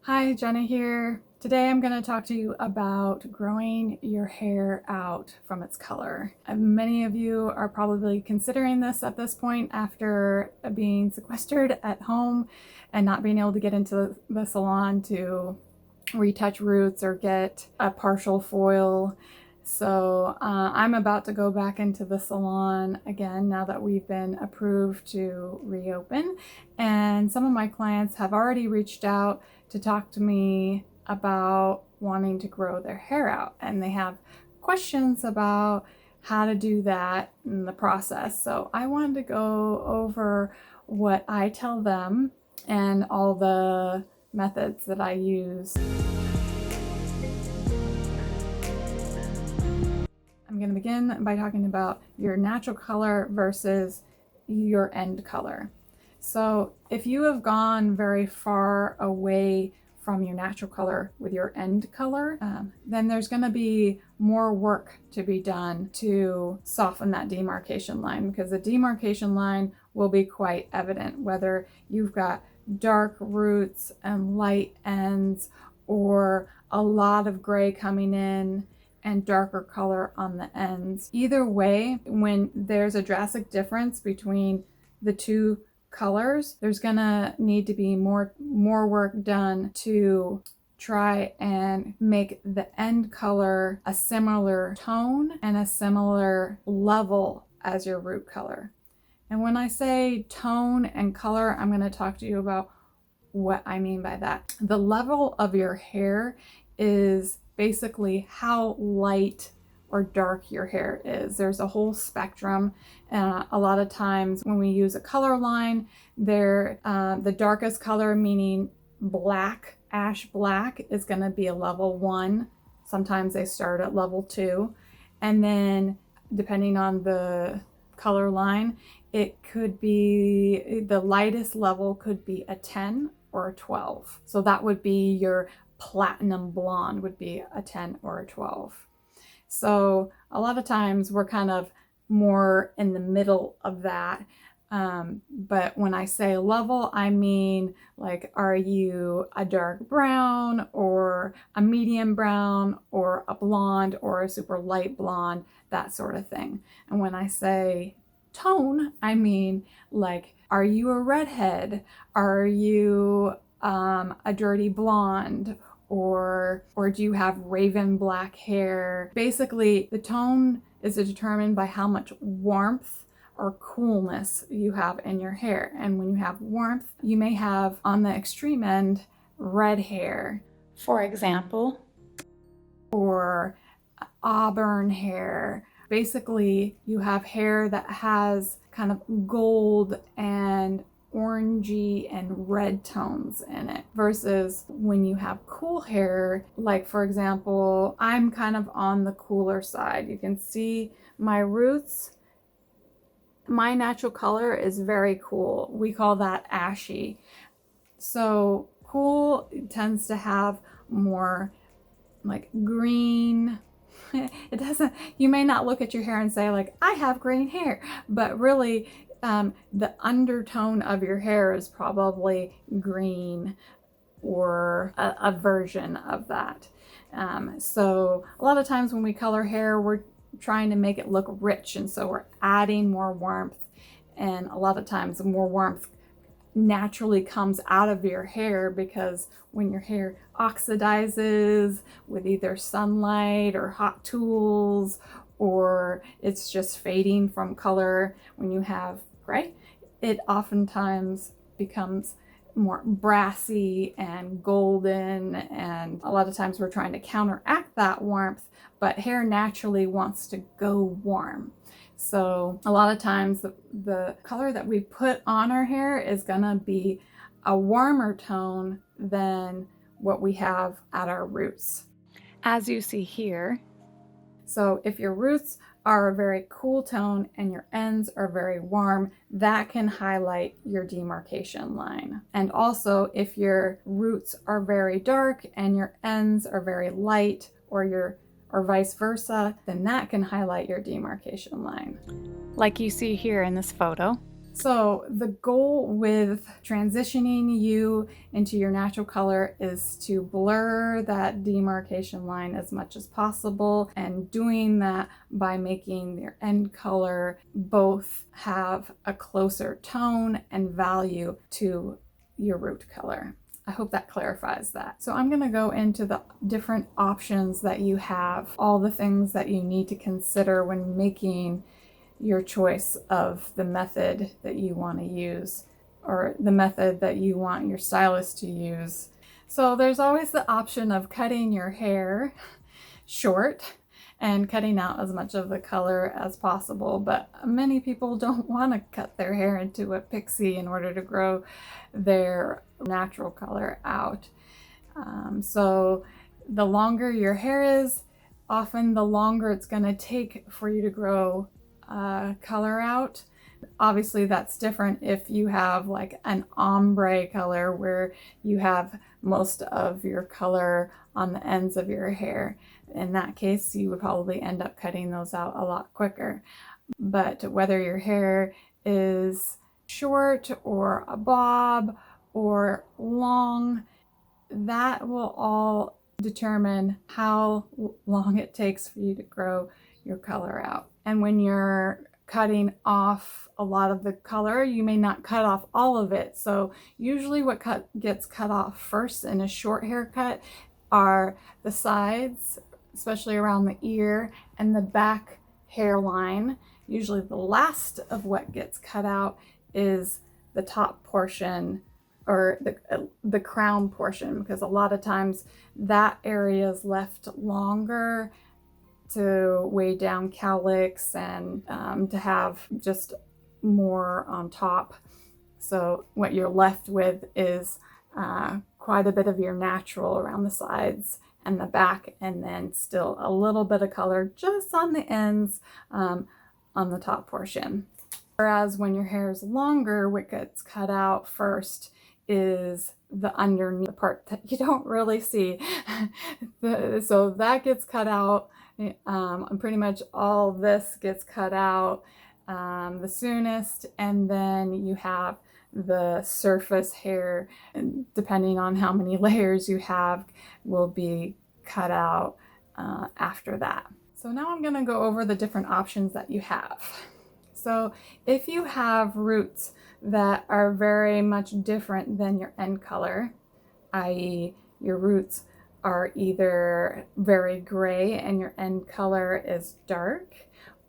Hi, Jenna here. Today I'm going to talk to you about growing your hair out from its color. Many of you are probably considering this at this point after being sequestered at home and not being able to get into the salon to retouch roots or get a partial foil. So I'm about to go back into the salon again now that we've been approved to reopen. And some of my clients have already reached out to talk to me about wanting to grow their hair out. And they have questions about how to do that in the process. So I wanted to go over what I tell them and all the methods that I use. I'm going to begin by talking about your natural color versus your end color. So if you have gone very far away from your natural color with your end color, then there's going to be more work to be done to soften that demarcation line, because the demarcation line will be quite evident whether you've got dark roots and light ends or a lot of gray coming in and darker color on the ends. Either way, when there's a drastic difference between the two colors, there's gonna need to be more work done to try and make the end color a similar tone and a similar level as your root color. And when I say tone and color, I'm going to talk to you about what I mean by that. The level of your hair is basically how light or dark your hair is. There's a whole spectrum. A lot of times when we use a color line, the darkest color, meaning black, ash black, is going to be a level 1. Sometimes they start at level 2. And then depending on the color line, it could be, the lightest level could be a 10 or a 12. So that would be your platinum blonde, would be a 10 or a 12. So a lot of times we're kind of more in the middle of that. But when I say level, I mean, like, are you a dark brown or a medium brown or a blonde or a super light blonde, that sort of thing. And when I say tone, I mean, like, are you a redhead? Are you a dirty blonde? Or do you have raven black hair? Basically, the tone is determined by how much warmth or coolness you have in your hair. And when you have warmth, you may have, on the extreme end, red hair, for example, or auburn hair. Basically, you have hair that has kind of gold and orangey and red tones in it, versus when you have cool hair, like, for example, I'm kind of on the cooler side. You can see my roots. My natural color is very cool. We call that ashy. So cool tends to have more like green. It doesn't, you may not look at your hair and say, like, I have green hair, but really the undertone of your hair is probably green or a version of that. So a lot of times when we color hair, we're trying to make it look rich, and so we're adding more warmth, and a lot of times more warmth naturally comes out of your hair, because when your hair oxidizes with either sunlight or hot tools, or it's just fading from color when you have gray, it oftentimes becomes more brassy and golden, and a lot of times we're trying to counteract that warmth, but hair naturally wants to go warm. So a lot of times the color that we put on our hair is gonna be a warmer tone than what we have at our roots, as you see here. So if your roots are a very cool tone and your ends are very warm, that can highlight your demarcation line. And also, if your roots are very dark and your ends are very light, or vice versa, then that can highlight your demarcation line, like you see here in this photo. So the goal with transitioning you into your natural color is to blur that demarcation line as much as possible, and doing that by making your end color both have a closer tone and value to your root color. I hope that clarifies that. So I'm going to go into the different options that you have, all the things that you need to consider when making your choice of the method that you want to use, or the method that you want your stylist to use. So there's always the option of cutting your hair short and cutting out as much of the color as possible, but many people don't want to cut their hair into a pixie in order to grow their natural color out. So the longer your hair is, often the longer it's going to take for you to grow color out. Obviously that's different if you have like an ombre color where you have most of your color on the ends of your hair. In that case, you would probably end up cutting those out a lot quicker. But whether your hair is short or a bob or long, that will all determine how long it takes for you to grow your color out. And when you're cutting off a lot of the color, you may not cut off all of it. So usually what gets cut off first in a short haircut are the sides, especially around the ear, and the back hairline. Usually the last of what gets cut out is the top portion, or the crown portion, because a lot of times that area is left longer to weigh down cowlicks and to have just more on top. So what you're left with is quite a bit of your natural around the sides and the back, and then still a little bit of color just on the ends on the top portion. Whereas when your hair is longer, what gets cut out first is the underneath, the part that you don't really see. So that gets cut out. And pretty much all this gets cut out the soonest, and then you have the surface hair, and depending on how many layers you have, will be cut out after that. So now I'm going to go over the different options that you have. So if you have roots that are very much different than your end color, i.e. your roots are either very gray and your end color is dark,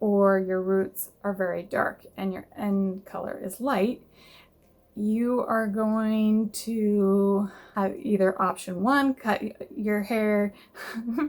or your roots are very dark and your end color is light, you are going to have either option one, cut your hair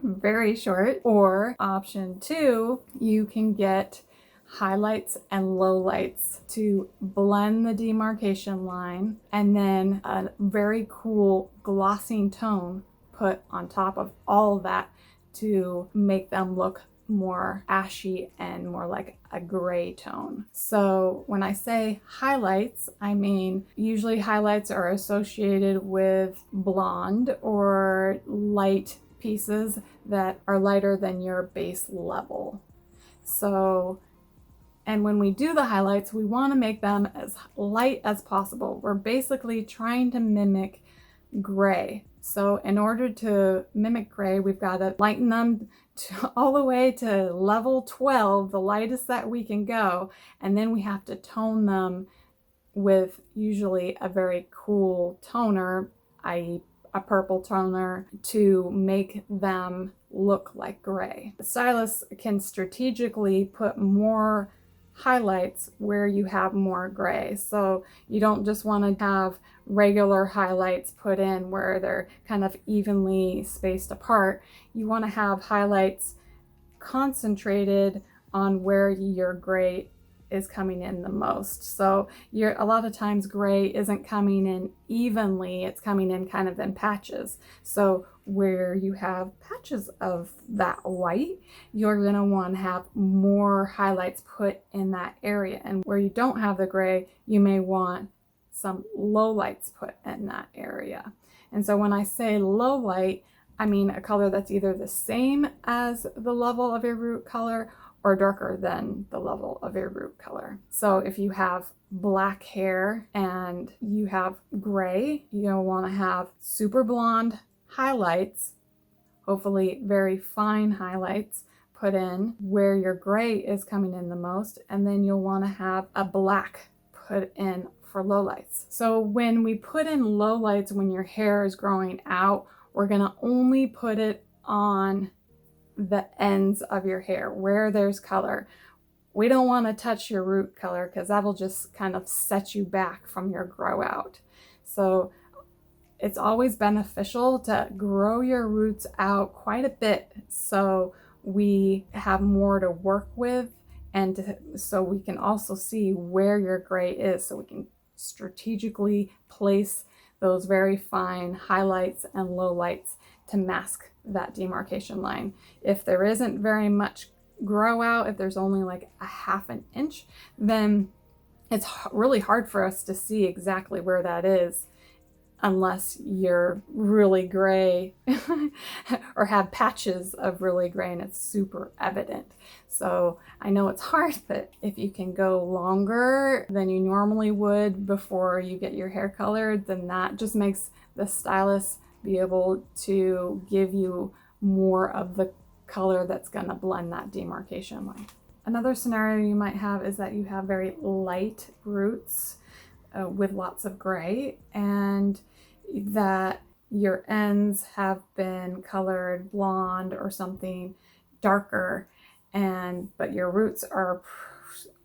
very short, or option two, you can get highlights and lowlights to blend the demarcation line, and then a very cool glossing tone put on top of all of that to make them look more ashy and more like a gray tone. So when I say highlights, I mean usually highlights are associated with blonde or light pieces that are lighter than your base level. So, and when we do the highlights, we want to make them as light as possible. We're basically trying to mimic gray. So in order to mimic gray, we've got to lighten them all the way to level 12, the lightest that we can go. And then we have to tone them with usually a very cool toner, i.e. a purple toner, to make them look like gray. The stylist can strategically put more highlights where you have more gray. So you don't just want to have regular highlights put in where they're kind of evenly spaced apart. You want to have highlights concentrated on where your gray is coming in the most. So a lot of times gray isn't coming in evenly, it's coming in kind of in patches. So where you have patches of that white, you're going to want to have more highlights put in that area. And where you don't have the gray, you may want some low lights put in that area. And so when I say low light, I mean a color that's either the same as the level of your root color or darker than the level of your root color. So if you have black hair and you have gray, you'll want to have super blonde highlights, hopefully very fine highlights, put in where your gray is coming in the most, and then you'll want to have a black put in for lowlights. So when we put in lowlights when your hair is growing out, we're going to only put it on the ends of your hair where there's color. We don't want to touch your root color because that'll just kind of set you back from your grow out. So it's always beneficial to grow your roots out quite a bit so we have more to work with, and so we can also see where your gray is, so we can strategically place those very fine highlights and lowlights to mask that demarcation line. If there isn't very much grow out, if there's only like a half an inch, then it's really hard for us to see exactly where that is unless you're really gray or have patches of really gray and it's super evident. So I know it's hard, but if you can go longer than you normally would before you get your hair colored, then that just makes the stylist be able to give you more of the color that's going to blend that demarcation line. Another scenario you might have is that you have very light roots with lots of gray, and that your ends have been colored blonde or something darker, but your roots are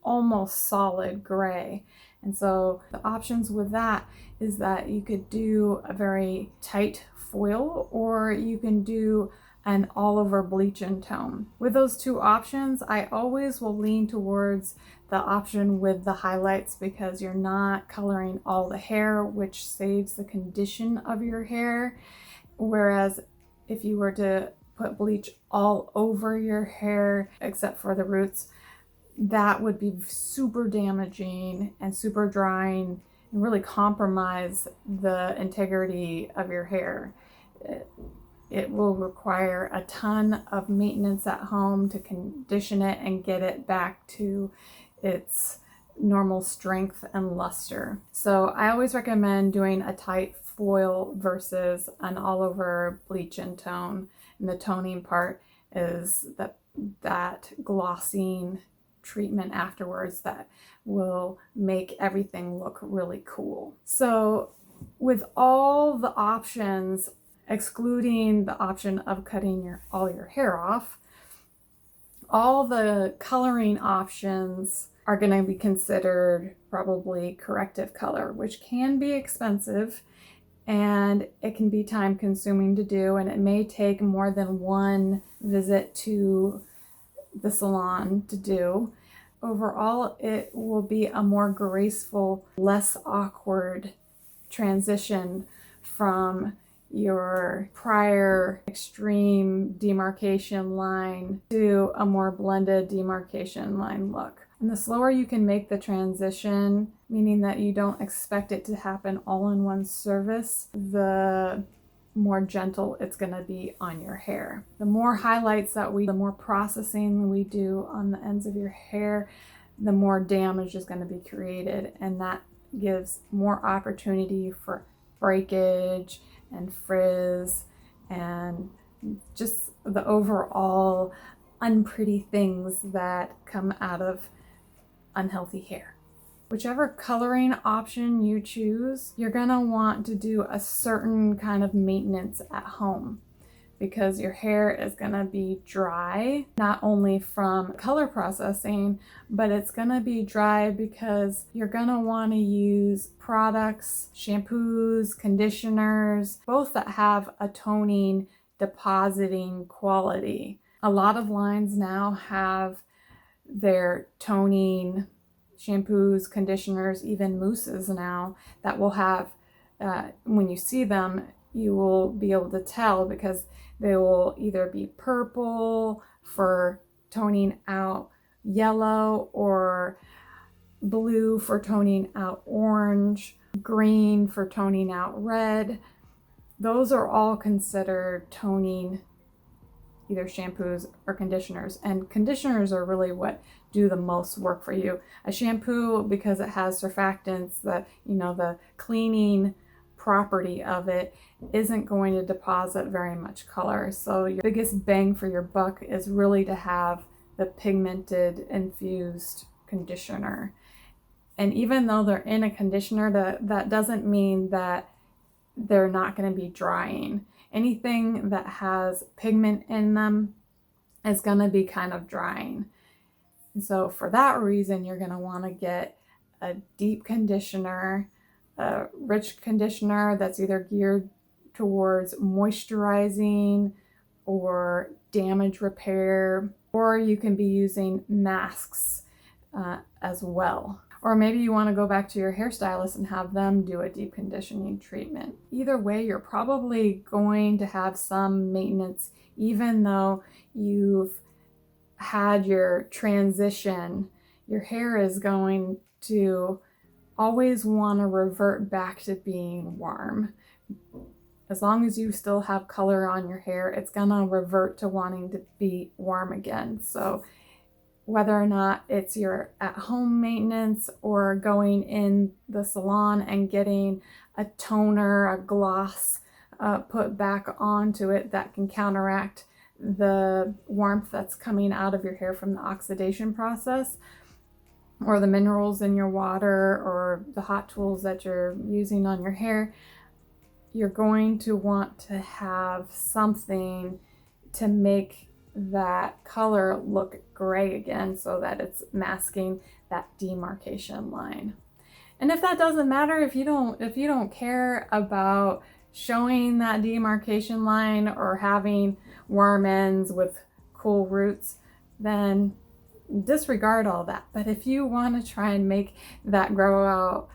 almost solid gray. And so the options with that is that you could do a very tight foil, or you can do an all over bleach and tone. With those two options, I always will lean towards the option with the highlights because you're not coloring all the hair, which saves the condition of your hair. Whereas if you were to put bleach all over your hair, except for the roots, that would be super damaging and super drying and really compromise the integrity of your hair. It will require a ton of maintenance at home to condition it and get it back to its normal strength and luster. So I always recommend doing a tight foil versus an all over bleach and tone. And the toning part is that glossing treatment afterwards that will make everything look really cool. So with all the options, excluding the option of cutting all your hair off, all the coloring options are going to be considered probably corrective color, which can be expensive and it can be time consuming to do, and it may take more than one visit to the salon to do. Overall, it will be a more graceful, less awkward transition from your prior extreme demarcation line to a more blended demarcation line look. And the slower you can make the transition, meaning that you don't expect it to happen all in one service, the more gentle it's going to be on your hair. The more highlights the more processing we do on the ends of your hair, the more damage is going to be created, and that gives more opportunity for breakage and frizz and just the overall unpretty things that come out of unhealthy hair. Whichever coloring option you choose, you're gonna want to do a certain kind of maintenance at home because your hair is gonna be dry, not only from color processing, but it's gonna be dry because you're gonna wanna use products, shampoos, conditioners, both that have a toning, depositing quality. A lot of lines now have their toning shampoos, conditioners, even mousses now that will have, when you see them, you will be able to tell because they will either be purple for toning out yellow, or blue for toning out orange, green for toning out red. Those are all considered toning either shampoos or conditioners. And conditioners are really what do the most work for you. A shampoo, because it has surfactants, the cleaning property of it isn't going to deposit very much color. So your biggest bang for your buck is really to have the pigmented infused conditioner. And even though they're in a conditioner, that doesn't mean that they're not going to be drying. Anything that has pigment in them is going to be kind of drying. And so for that reason, you're going to want to get a deep conditioner, a rich conditioner that's either geared towards moisturizing or damage repair, or you can be using masks as well. Or maybe you want to go back to your hairstylist and have them do a deep conditioning treatment. Either way, you're probably going to have some maintenance, even though you've had your transition. Your hair is going to always want to revert back to being warm. As long as you still have color on your hair, it's gonna revert to wanting to be warm again. So whether or not it's your at-home maintenance or going in the salon and getting a toner, a gloss put back onto it that can counteract the warmth that's coming out of your hair from the oxidation process, or the minerals in your water, or the hot tools that you're using on your hair, you're going to want to have something to make that color look gray again, so that it's masking that demarcation line. And if that doesn't matter, if you don't care about showing that demarcation line or having worm ends with cool roots, then disregard all that. But if you want to try and make that grow out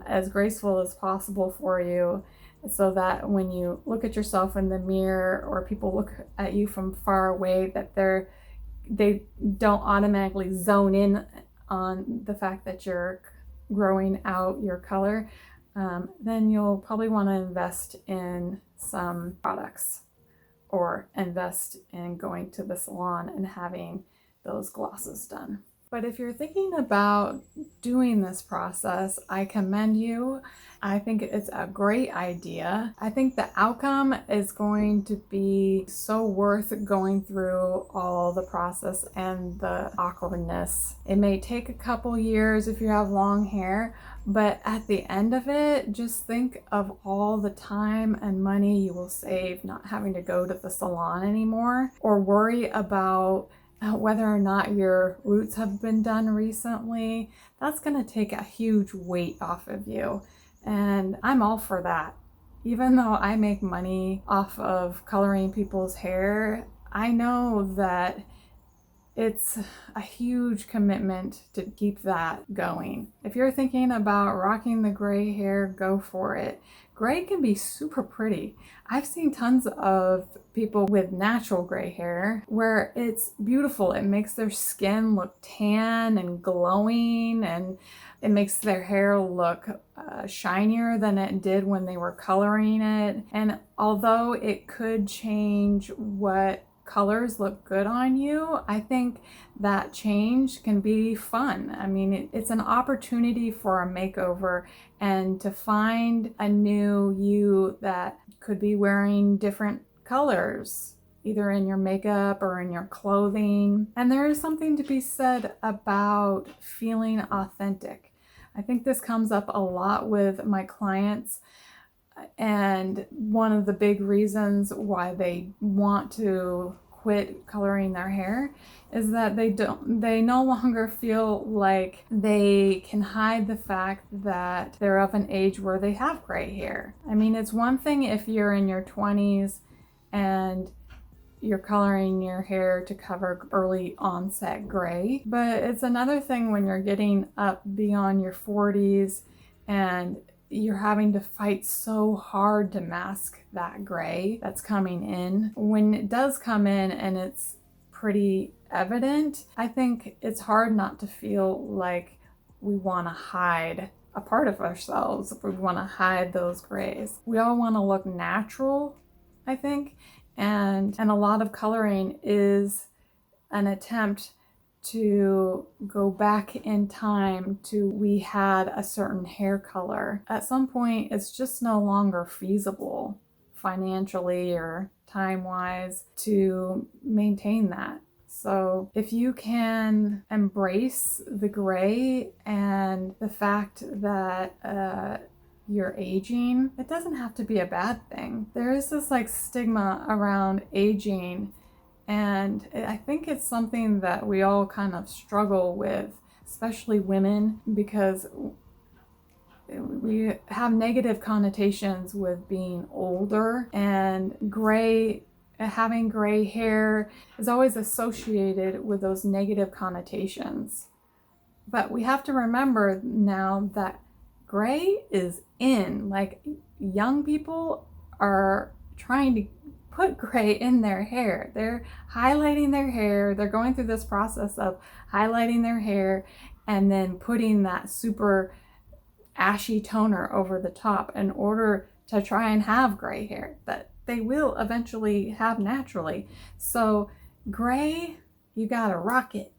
as graceful as possible for you, so that when you look at yourself in the mirror or people look at you from far away, that they don't automatically zone in on the fact that you're growing out your color, then you'll probably want to invest in some products or invest in going to the salon and having those glosses done. But if you're thinking about doing this process, I commend you. I think it's a great idea. I think the outcome is going to be so worth going through all the process and the awkwardness. It may take a couple years if you have long hair, but at the end of it, just think of all the time and money you will save not having to go to the salon anymore or worry about whether or not your roots have been done recently. That's going to take a huge weight off of you. And I'm all for that. Even though I make money off of coloring people's hair, I know that it's a huge commitment to keep that going. If you're thinking about rocking the gray hair, go for it. Gray can be super pretty. I've seen tons of people with natural gray hair where it's beautiful. It makes their skin look tan and glowing, and it makes their hair look shinier than it did when they were coloring it. And although it could change what colors look good on you, I think that change can be fun. I mean, it's an opportunity for a makeover and to find a new you that could be wearing different colors, either in your makeup or in your clothing. And there is something to be said about feeling authentic. I think this comes up a lot with my clients. And one of the big reasons why they want to quit coloring their hair is that they no longer feel like they can hide the fact that they're of an age where they have gray hair. I mean, it's one thing if you're in your 20s and you're coloring your hair to cover early onset gray, but it's another thing when you're getting up beyond your 40s and you're having to fight so hard to mask that gray that's coming in. When it does come in and it's pretty evident, I think it's hard not to feel like we want to hide a part of ourselves. We want to hide those grays. We all want to look natural, I think, And a lot of coloring is an attempt to go back in time to we had a certain hair color. At some point, it's just no longer feasible financially or time-wise to maintain that. So if you can embrace the gray and the fact that you're aging, it doesn't have to be a bad thing. There is this like stigma around aging, and I think it's something that we all kind of struggle with, especially women, because we have negative connotations with being older, and having gray hair is always associated with those negative connotations. But we have to remember now that gray is in. Like, young people are trying to put gray in their hair. They're highlighting their hair. They're going through this process of highlighting their hair and then putting that super ashy toner over the top in order to try and have gray hair that they will eventually have naturally. So gray, you gotta rock it.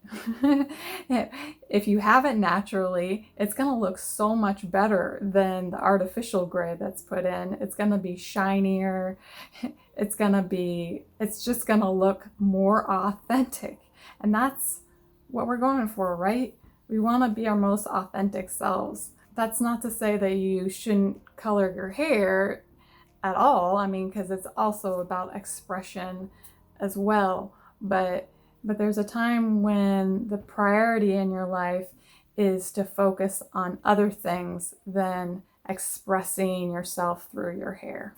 If you have it naturally, it's gonna look so much better than the artificial gray that's put in. It's gonna be shinier. It's just gonna look more authentic. And that's what we're going for, right? We wanna be our most authentic selves. That's not to say that you shouldn't color your hair at all. I mean, because it's also about expression as well. But there's a time when the priority in your life is to focus on other things than expressing yourself through your hair.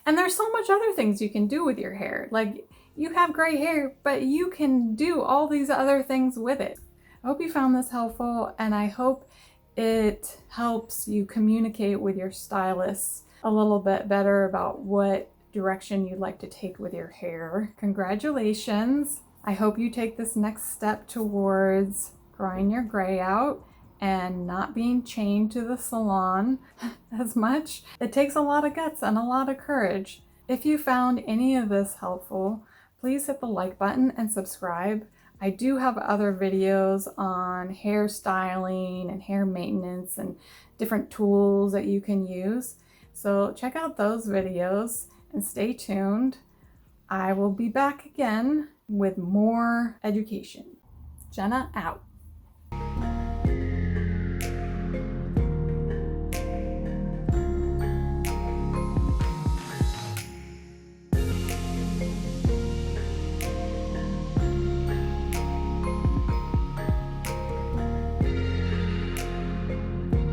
And there's so much other things you can do with your hair. Like, you have gray hair, but you can do all these other things with it. I hope you found this helpful, and I hope it helps you communicate with your stylist a little bit better about what direction you'd like to take with your hair. Congratulations! I hope you take this next step towards growing your gray out and not being chained to the salon as much. It takes a lot of guts and a lot of courage. If you found any of this helpful, please hit the like button and subscribe. I do have other videos on hair styling and hair maintenance and different tools that you can use. So check out those videos and stay tuned. I will be back again with more education. Jenna out.